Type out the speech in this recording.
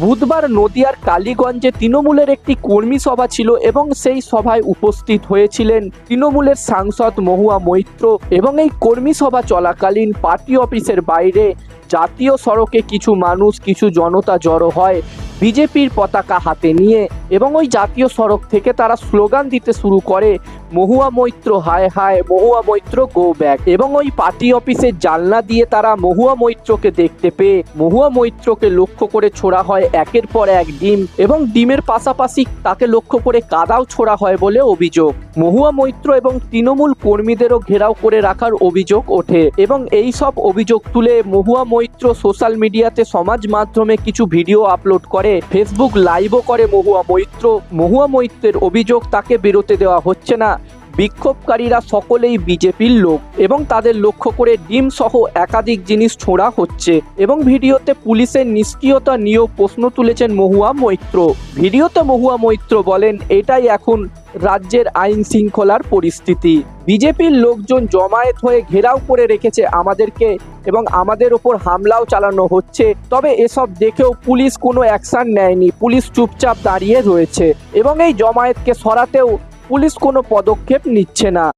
বুধবার নদিয়ার কালীগঞ্জে তৃণমূলের একটি কর্মী সভা ছিল এবং সেই সভায় উপস্থিত হয়েছিলেন তৃণমূলের সাংসদ মহুয়া মৈত্র। এবং এই কর্মী সভা চলাকালীন পার্টি অফিসের বাইরে জাতীয় সড়কে কিছু মানুষ, কিছু জনতা জড়ো হয় বিজেপির পতাকা হাতে নিয়ে, এবং ওই জাতীয় সড়ক থেকে তারা স্লোগান দিতে শুরু করে, মহুয়া মৈত্র হায় হায়, মহুয়া মৈত্র গো ব্যাক। এবং ওই পার্টি অফিসের জানলা দিয়ে তারা মহুয়া মৈত্রকে দেখতে পেয়ে মহুয়া মৈত্রকে লক্ষ্য করে ছোড়া হয় একের পর এক ডিম, এবং ডিমের পাশাপাশি তাকে লক্ষ্য করে কাদাও ছোড়া হয় বলে অভিযোগ। মহুয়া মৈত্র এবং তৃণমূল কর্মীদেরও ঘেরাও করে রাখার অভিযোগ ওঠে, এবং এই সব অভিযোগ তুলে মহুয়া মৈত্র সোশ্যাল মিডিয়াতে, সমাজ মাধ্যমে কিছু ভিডিও আপলোড করে, ফেসবুক লাইভও করে মহুয়া মৈত্র। মহুয়া মৈত্রের অভিযোগ তাকে বেরোতে দেওয়া হচ্ছে না, বিক্ষোভকারীরা সকলেই বিজেপির লোক এবং তাদের লক্ষ্য করে ডিম সহ একাধিক জিনিস ছোঁড়া হচ্ছে। এবং ভিডিওতে পুলিশের নিষ্ক্রিয়তা নিয়েও প্রশ্ন তুলেছেন মহুয়া মৈত্র। ভিডিওতে মহুয়া মৈত্র বলেন, এটাই এখন রাজ্যের আইন শৃঙ্খলার পরিস্থিতি। বিজেপির লোকজন জমায়েত হয়ে ঘেরাও করে রেখেছে আমাদেরকে এবং আমাদের ওপর হামলাও চালানো হচ্ছে, তবে এসব দেখেও পুলিশ কোনো অ্যাকশন নেয়নি, পুলিশ চুপচাপ দাঁড়িয়ে রয়েছে এবং এই জমায়েতকে সরাতেও পুলিশ কোনো পদক্ষেপ নিচ্ছে না।